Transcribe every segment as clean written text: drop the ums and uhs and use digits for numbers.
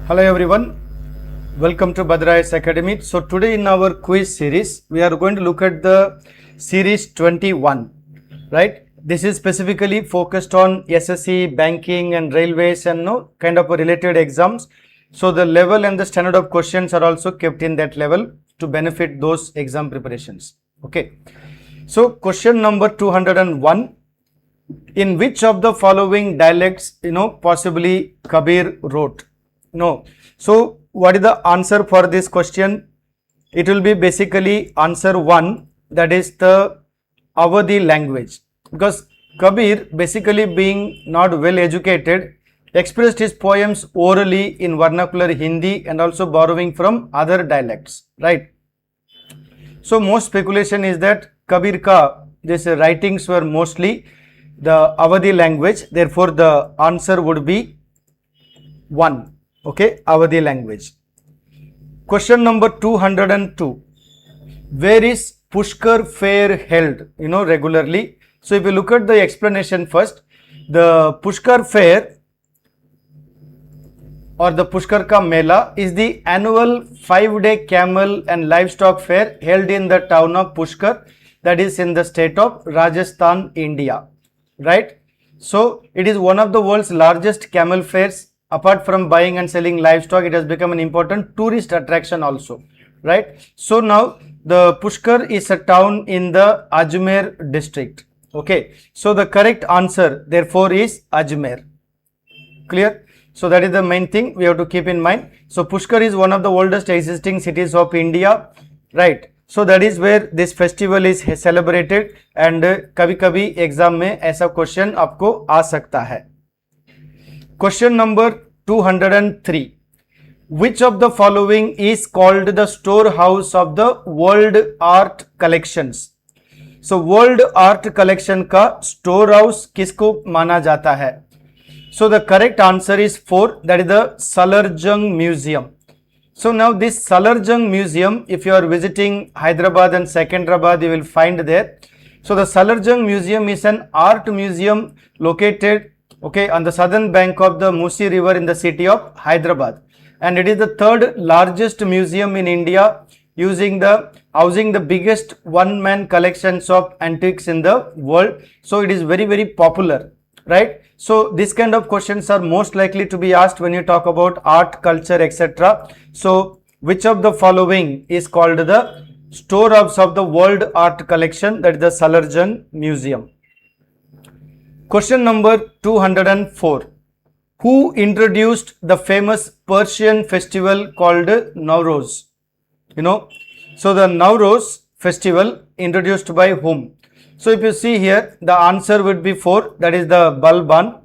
Hello everyone, welcome to 𝗕𝗏 Academy. So today in our quiz series, we are going to look at the series 21, right? This is specifically focused on SSC, banking and railways and kind of related exams. So the level and the standard of questions are also kept in that level to benefit those exam preparations. Okay. So question number 201, in which of the following dialects, possibly Kabir wrote? No. So what is the answer for this question? It will be basically answer 1, that is the Awadhi language, because Kabir, basically being not well educated, expressed his poems orally in vernacular Hindi and also borrowing from other dialects, right? So most speculation is that Kabir ka these writings were mostly the Awadhi language, therefore the answer would be 1. Okay, Awadhi language. Question number 202. Where is Pushkar fair held? Regularly. So if you look at the explanation first, the Pushkar fair or the Pushkar ka Mela is the annual 5-day camel and livestock fair held in the town of Pushkar, that is in the state of Rajasthan, India, right? So it is one of the world's largest camel fairs. Apart from buying and selling livestock, it has become an important tourist attraction also, right? So now the Pushkar is a town in the Ajmer district. Okay, so the correct answer therefore is Ajmer. Clear? So that is the main thing we have to keep in mind. So Pushkar is one of the oldest existing cities of India, right? So that is where this festival is celebrated, and कभी-कभी exam में ऐसा question आपको आ सकता है. Question number 203. Which of the following is called the storehouse of the world art collections? So world art collection का storehouse किसको माना जाता है? So the correct answer is 4, that is the Salarjung Museum. So now this Salarjung Museum, if you are visiting Hyderabad and Secunderabad, you will find there. So the Salarjung Museum is an art museum located on the southern bank of the Musi river in the city of Hyderabad, and it is the 3rd largest museum in India, housing the biggest one-man collections of antiques in the world. So it is very, very popular, right? So this kind of questions are most likely to be asked when you talk about art, culture, etc. So which of the following is called the storehouse of the world art collection? That is the Salarjung Museum. Question number 204. Who introduced the famous Persian festival called Nowroz? So the Nowroz festival introduced by whom? So if you see here, the answer would be 4, that is the 𝗏𝗏,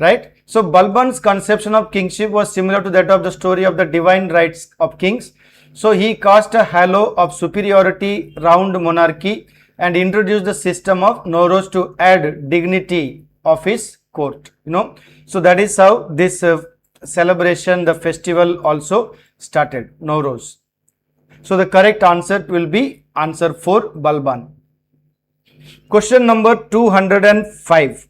right? So 𝗏𝗏's conception of kingship was similar to that of the story of the divine rights of kings. So he cast a halo of superiority round monarchy and introduced the system of Nowroz to add dignity of his court. So that is how this celebration, the festival also started, Nowroz. So the correct answer will be answer 4, 𝗏𝗏. Question number 205.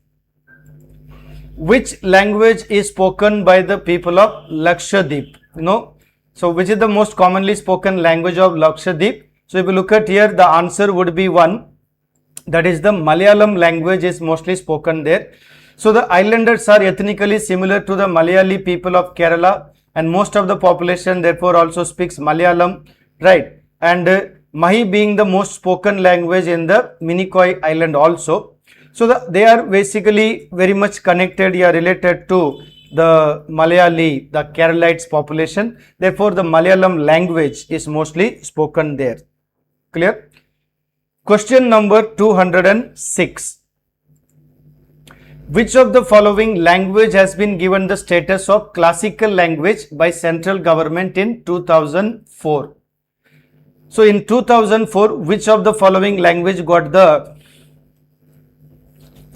Which language is spoken by the people of 𝗥𝗶𝗶𝗏? So which is the most commonly spoken language of 𝗥𝗶𝗶𝗏? So if you look at here, the answer would be 1, that is the Malayalam language is mostly spoken there. So the islanders are ethnically similar to the Malayali people of Kerala, and most of the population therefore also speaks Malayalam, right? And Mahi being the most spoken language in the Minicoy island also. So they are basically very much connected, related to the Malayali, the Keralites population. Therefore the Malayalam language is mostly spoken there. Clear? Question number 206. Which of the following language has been given the status of classical language by central government in 2004? So in 2004, which of the following language got the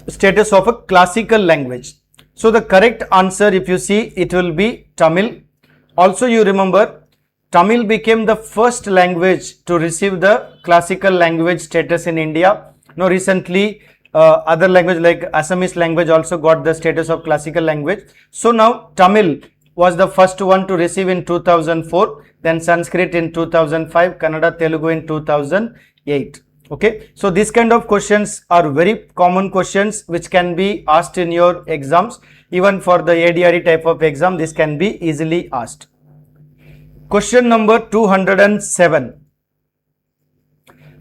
status of a classical language? So the correct answer, if you see, it will be Tamil. Also you remember, Tamil became the first language to receive the classical language status in India. Recently other language like Assamese language also got the status of classical language. So now Tamil was the first one to receive in 2004, then Sanskrit in 2005, Kannada, Telugu in 2008. Okay, so this kind of questions are very common questions which can be asked in your exams. Even for the ADRE type of exam, this can be easily asked. Question number 207.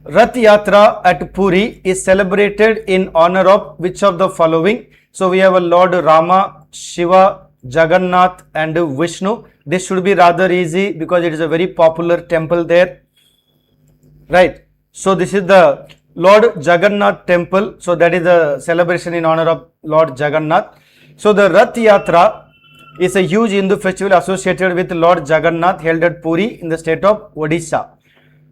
Rath Yatra at Puri is celebrated in honor of which of the following? So we have a Lord Rama, Shiva, Jagannath and Vishnu. This should be rather easy because it is a very popular temple there, right? So this is the Lord Jagannath temple. So that is the celebration in honor of Lord Jagannath. So the Rath Yatra is a huge Hindu festival associated with Lord Jagannath held at Puri in the state of Odisha.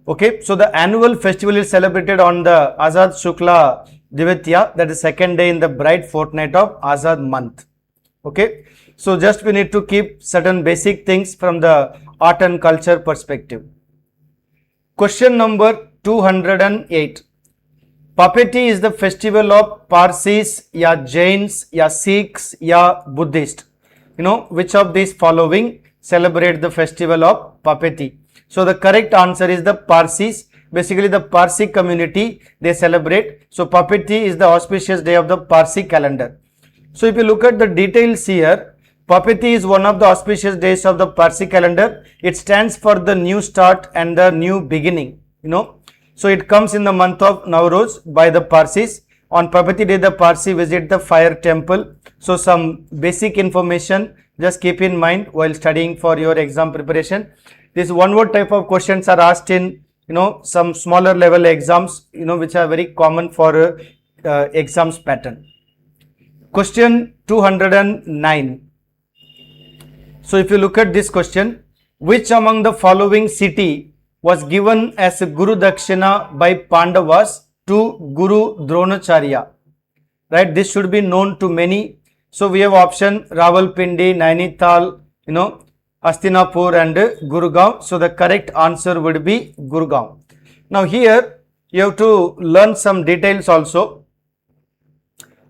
Okay, so the annual festival is celebrated on the Azad Shukla Dvitia, that is second day in the bright fortnight of Azad month. Okay, so just we need to keep certain basic things from the art and culture perspective. Question number 208. Papeti is the festival of Parsis, ya Jains, ya Sikhs, ya Buddhist. You know, which of these following celebrate the festival of Papeti? So the correct answer is the Parsis. Basically the Parsi community, they celebrate. So Papeti is the auspicious day of the Parsi calendar. So if you look at the details here, Papeti is one of the auspicious days of the Parsi calendar. It stands for the new start and the new beginning, you know. So it comes in the month of Nowruz by the Parsis. On Papeti day, the Parsi visit the fire temple. So some basic information just keep in mind while studying for your exam preparation. This one word type of questions are asked in, you know, some smaller level exams, you know, which are very common for exams pattern. Question 209. So if you look at this question, which among the following city was given as a Guru Dakshina by Pandavas to Guru Dronacharya? Right, this should be known to many. So we have option Rawalpindi, Nainital, you know, Hastinapur and Gurugram. So the correct answer would be Gurugram. Now here you have to learn some details also.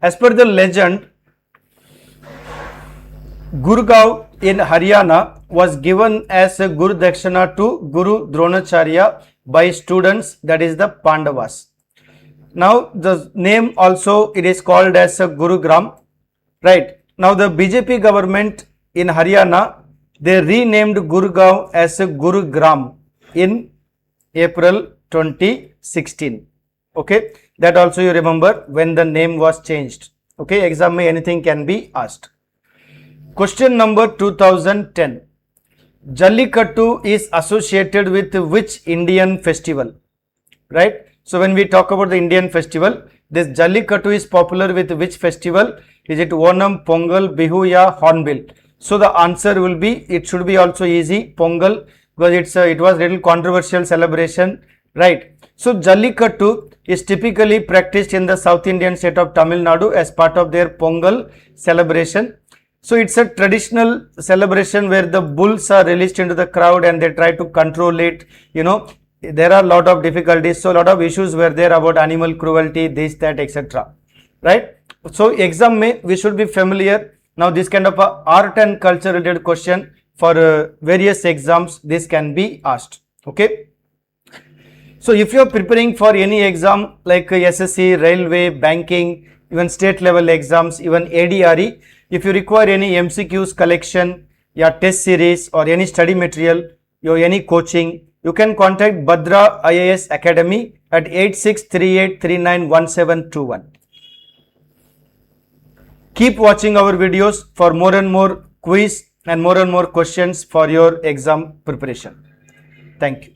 As per the legend, Gurugram in Haryana was given as a Guru Dakshina to Guru Dronacharya by students, that is the Pandavas. Now the name also it is called as a Gurugram, right? Now the BJP government in Haryana, they renamed Gurugram as a Gurugram in April 2016. Okay, that also you remember when the name was changed. Okay, exam may anything can be asked. Question number 2010. Jallikattu is associated with which Indian festival? Right? So when we talk about the Indian festival, this Jallikattu is popular with which festival? Is it Onam, Pongal, Bihu, ya Hornbill? So the answer will be, it should be also easy, Pongal, because it was little controversial celebration, right? So Jallikattu is typically practiced in the South Indian state of Tamil Nadu as part of their Pongal celebration. So it's a traditional celebration where the bulls are released into the crowd and they try to control it. You know, there are a lot of difficulties. So a lot of issues were there about animal cruelty, this, that, etc. Right? So exam may, we should be familiar. Now this kind of a art and culture related question for various exams, this can be asked. Okay. So if you are preparing for any exam like SSC, railway, banking, even state level exams, even ADRE, if you require any MCQs collection, your test series or any study material, or any coaching, you can contact Bhadra IAS Academy at 8638391721. Keep watching our videos for more and more quiz and more questions for your exam preparation. Thank you.